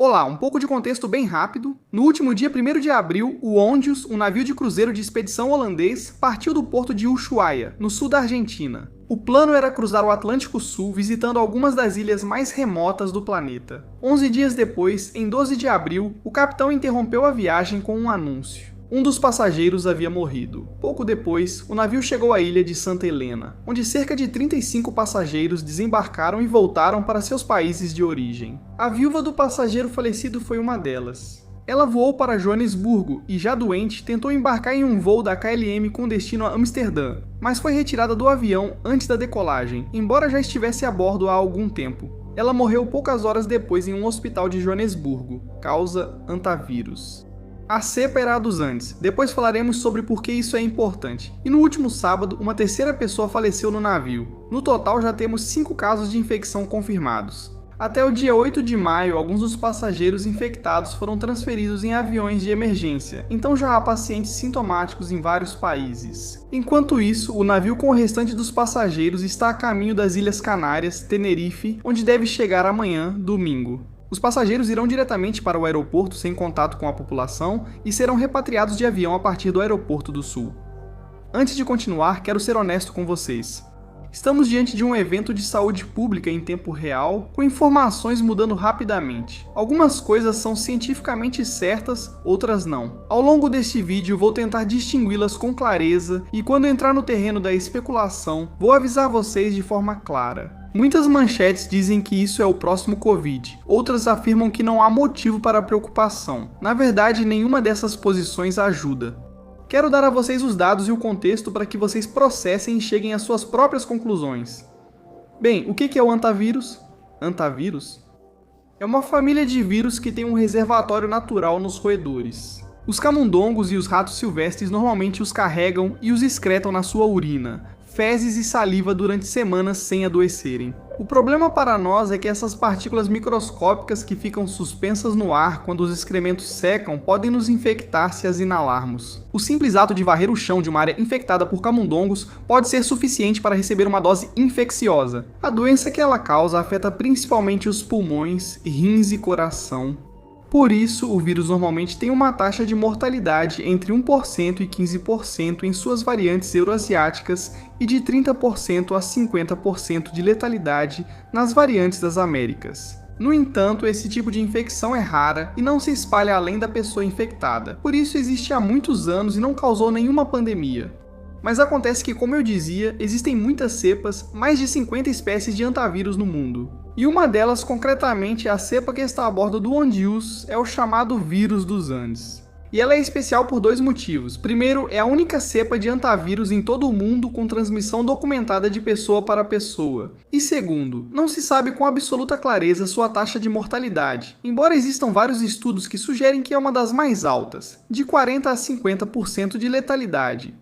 Olá, um pouco de contexto bem rápido. No último dia 1º de abril, o Ondius, um navio de cruzeiro de expedição holandês, partiu do porto de Ushuaia, no sul da Argentina. O plano era cruzar o Atlântico Sul, visitando algumas das ilhas mais remotas do planeta. 11 dias depois, em 12 de abril, o capitão interrompeu a viagem com um anúncio. Um dos passageiros havia morrido. Pouco depois, o navio chegou à ilha de Santa Helena, onde cerca de 35 passageiros desembarcaram e voltaram para seus países de origem. A viúva do passageiro falecido foi uma delas. Ela voou para Joanesburgo e, já doente, tentou embarcar em um voo da KLM com destino a Amsterdã, mas foi retirada do avião antes da decolagem, embora já estivesse a bordo há algum tempo. Ela morreu poucas horas depois em um hospital de Joanesburgo, causa antavírus. A cepa era a dos Andes, depois falaremos sobre por que isso é importante. E no último sábado, uma terceira pessoa faleceu no navio. No total já temos 5 casos de infecção confirmados. Até o dia 8 de maio, alguns dos passageiros infectados foram transferidos em aviões de emergência, então já há pacientes sintomáticos em vários países. Enquanto isso, o navio com o restante dos passageiros está a caminho das Ilhas Canárias, Tenerife, onde deve chegar amanhã, domingo. Os passageiros irão diretamente para o aeroporto sem contato com a população e serão repatriados de avião a partir do aeroporto do Sul. Antes de continuar, quero ser honesto com vocês. Estamos diante de um evento de saúde pública em tempo real, com informações mudando rapidamente. Algumas coisas são cientificamente certas, outras não. Ao longo deste vídeo vou tentar distingui-las com clareza e quando entrar no terreno da especulação, vou avisar vocês de forma clara. Muitas manchetes dizem que isso é o próximo Covid, outras afirmam que não há motivo para preocupação. Na verdade, nenhuma dessas posições ajuda. Quero dar a vocês os dados e o contexto para que vocês processem e cheguem às suas próprias conclusões. Bem, o que é o antavírus? Antavírus? É uma família de vírus que tem um reservatório natural nos roedores. Os camundongos e os ratos silvestres normalmente os carregam e os excretam na sua urina, fezes e saliva durante semanas sem adoecerem. O problema para nós é que essas partículas microscópicas que ficam suspensas no ar quando os excrementos secam podem nos infectar se as inalarmos. O simples ato de varrer o chão de uma área infectada por camundongos pode ser suficiente para receber uma dose infecciosa. A doença que ela causa afeta principalmente os pulmões, rins e coração. Por isso, o vírus normalmente tem uma taxa de mortalidade entre 1% e 15% em suas variantes euroasiáticas e de 30% a 50% de letalidade nas variantes das Américas. No entanto, esse tipo de infecção é rara e não se espalha além da pessoa infectada, por isso existe há muitos anos e não causou nenhuma pandemia. Mas acontece que, como eu dizia, existem muitas cepas, mais de 50 espécies de antavírus no mundo. E uma delas, concretamente, a cepa que está a bordo do Ondius, é o chamado vírus dos Andes. E ela é especial por 2 motivos. Primeiro, é a única cepa de antavírus em todo o mundo com transmissão documentada de pessoa para pessoa. E segundo, não se sabe com absoluta clareza sua taxa de mortalidade, embora existam vários estudos que sugerem que é uma das mais altas, de 40 a 50% de letalidade.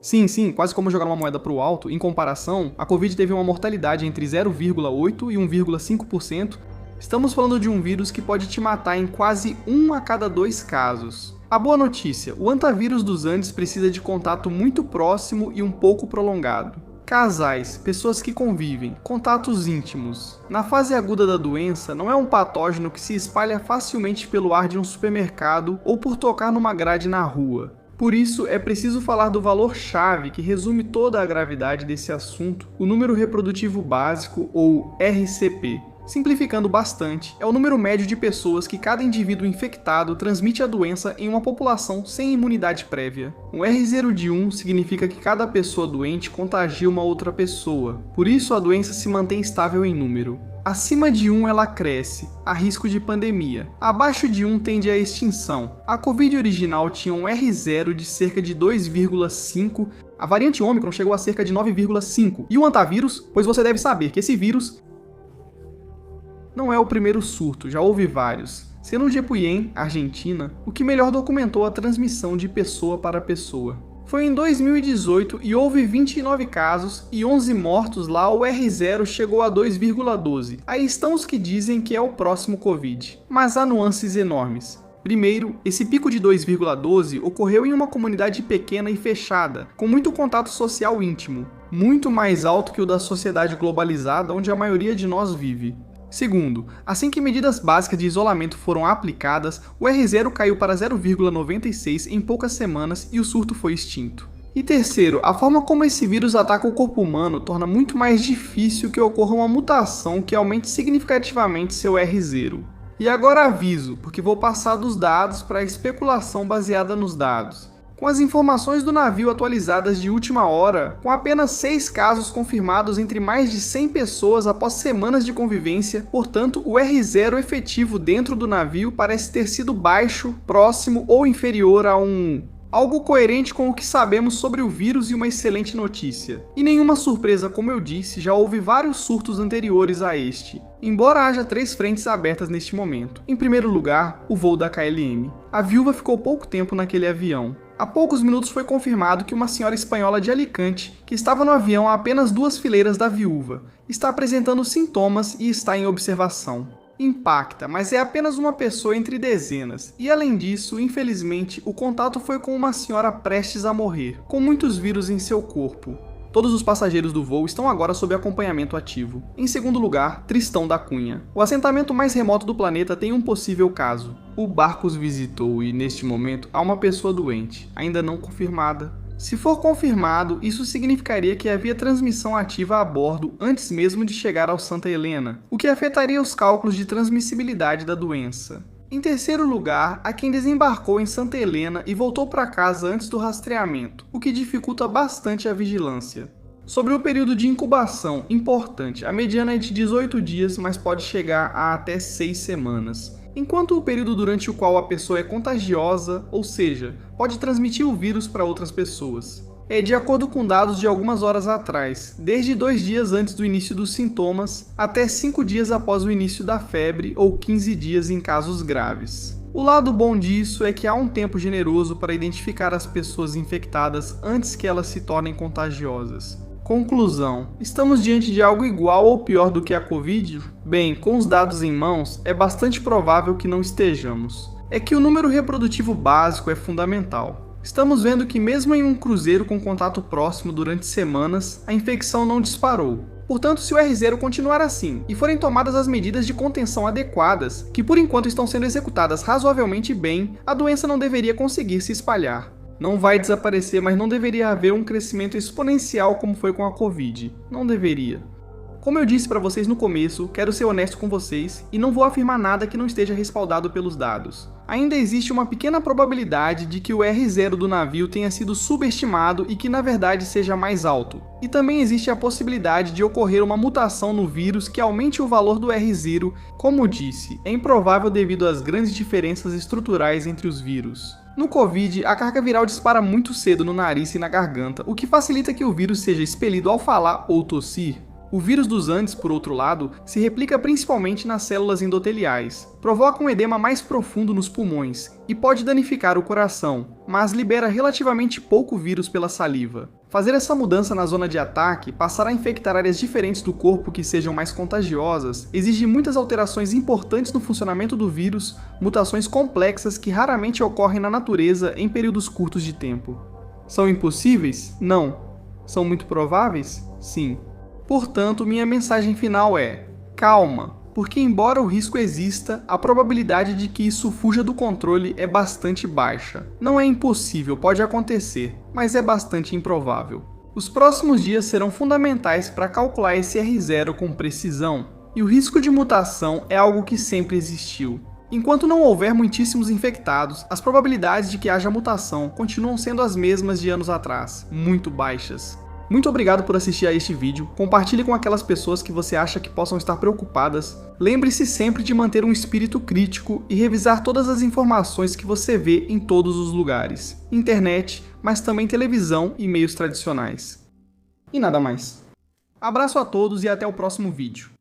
Sim, quase como jogar uma moeda para o alto, em comparação, a Covid teve uma mortalidade entre 0,8% e 1,5%. Estamos falando de um vírus que pode te matar em quase 1 a cada 2 casos. A boa notícia, o antavírus dos Andes precisa de contato muito próximo e um pouco prolongado. Casais, pessoas que convivem, contatos íntimos. Na fase aguda da doença, não é um patógeno que se espalha facilmente pelo ar de um supermercado ou por tocar numa grade na rua. Por isso, é preciso falar do valor-chave que resume toda a gravidade desse assunto, o número reprodutivo básico, ou RCP. Simplificando bastante, é o número médio de pessoas que cada indivíduo infectado transmite a doença em uma população sem imunidade prévia. O R0 de 1 significa que cada pessoa doente contagia uma outra pessoa, por isso a doença se mantém estável em número. Acima de 1 ela cresce, há risco de pandemia. Abaixo de 1 tende à extinção. A Covid original tinha um R0 de cerca de 2,5, a variante Ômicron chegou a cerca de 9,5. E o antavírus? Pois você deve saber que esse vírus não é o primeiro surto, já houve vários. Sendo Jepuyen, Argentina, o que melhor documentou a transmissão de pessoa para pessoa. Foi em 2018 e houve 29 casos e 11 mortos lá, o R0 chegou a 2,12. Aí estão os que dizem que é o próximo Covid. Mas há nuances enormes. Primeiro, esse pico de 2,12 ocorreu em uma comunidade pequena e fechada, com muito contato social íntimo, muito mais alto que o da sociedade globalizada onde a maioria de nós vive. Segundo, assim que medidas básicas de isolamento foram aplicadas, o R0 caiu para 0,96 em poucas semanas e o surto foi extinto. E terceiro, a forma como esse vírus ataca o corpo humano torna muito mais difícil que ocorra uma mutação que aumente significativamente seu R0. E agora aviso, porque vou passar dos dados para a especulação baseada nos dados. Com as informações do navio atualizadas de última hora, com apenas 6 casos confirmados entre mais de 100 pessoas após semanas de convivência, portanto, o R0 efetivo dentro do navio parece ter sido baixo, próximo ou inferior a 1. Algo coerente com o que sabemos sobre o vírus e uma excelente notícia. E nenhuma surpresa, como eu disse, já houve vários surtos anteriores a este, embora haja 3 frentes abertas neste momento. Em primeiro lugar, o voo da KLM. A viúva ficou pouco tempo naquele avião. Há poucos minutos foi confirmado que uma senhora espanhola de Alicante, que estava no avião a apenas 2 fileiras da viúva, está apresentando sintomas e está em observação. Impacta, mas é apenas uma pessoa entre dezenas, e além disso, infelizmente, o contato foi com uma senhora prestes a morrer, com muitos vírus em seu corpo. Todos os passageiros do voo estão agora sob acompanhamento ativo. Em segundo lugar, Tristão da Cunha. O assentamento mais remoto do planeta tem um possível caso. O barco os visitou e, neste momento, há uma pessoa doente, ainda não confirmada. Se for confirmado, isso significaria que havia transmissão ativa a bordo antes mesmo de chegar ao Santa Helena, o que afetaria os cálculos de transmissibilidade da doença. Em terceiro lugar, há quem desembarcou em Santa Helena e voltou para casa antes do rastreamento, o que dificulta bastante a vigilância. Sobre o período de incubação, importante, a mediana é de 18 dias, mas pode chegar a até 6 semanas. Enquanto o período durante o qual a pessoa é contagiosa, ou seja, pode transmitir o vírus para outras pessoas. É de acordo com dados de algumas horas atrás, desde 2 dias antes do início dos sintomas, até 5 dias após o início da febre ou 15 dias em casos graves. O lado bom disso é que há um tempo generoso para identificar as pessoas infectadas antes que elas se tornem contagiosas. Conclusão: estamos diante de algo igual ou pior do que a Covid? Bem, com os dados em mãos, é bastante provável que não estejamos. É que o número reprodutivo básico é fundamental. Estamos vendo que mesmo em um cruzeiro com contato próximo durante semanas, a infecção não disparou. Portanto, se o R0 continuar assim e forem tomadas as medidas de contenção adequadas, que por enquanto estão sendo executadas razoavelmente bem, a doença não deveria conseguir se espalhar. Não vai desaparecer, mas não deveria haver um crescimento exponencial como foi com a Covid. Não deveria. Como eu disse para vocês no começo, quero ser honesto com vocês e não vou afirmar nada que não esteja respaldado pelos dados. Ainda existe uma pequena probabilidade de que o R0 do navio tenha sido subestimado e que na verdade seja mais alto. E também existe a possibilidade de ocorrer uma mutação no vírus que aumente o valor do R0, como disse, é improvável devido às grandes diferenças estruturais entre os vírus. No Covid, a carga viral dispara muito cedo no nariz e na garganta, o que facilita que o vírus seja expelido ao falar ou tossir. O vírus dos Andes, por outro lado, se replica principalmente nas células endoteliais, provoca um edema mais profundo nos pulmões e pode danificar o coração, mas libera relativamente pouco vírus pela saliva. Fazer essa mudança na zona de ataque, passar a infectar áreas diferentes do corpo que sejam mais contagiosas, exige muitas alterações importantes no funcionamento do vírus, mutações complexas que raramente ocorrem na natureza em períodos curtos de tempo. São impossíveis? Não. São muito prováveis? Sim. Portanto, minha mensagem final é: calma, porque embora o risco exista, a probabilidade de que isso fuja do controle é bastante baixa. Não é impossível, pode acontecer, mas é bastante improvável. Os próximos dias serão fundamentais para calcular esse R0 com precisão, e o risco de mutação é algo que sempre existiu. Enquanto não houver muitíssimos infectados, as probabilidades de que haja mutação continuam sendo as mesmas de anos atrás, muito baixas. Muito obrigado por assistir a este vídeo, compartilhe com aquelas pessoas que você acha que possam estar preocupadas. Lembre-se sempre de manter um espírito crítico e revisar todas as informações que você vê em todos os lugares. Internet, mas também televisão e meios tradicionais. E nada mais. Abraço a todos e até o próximo vídeo.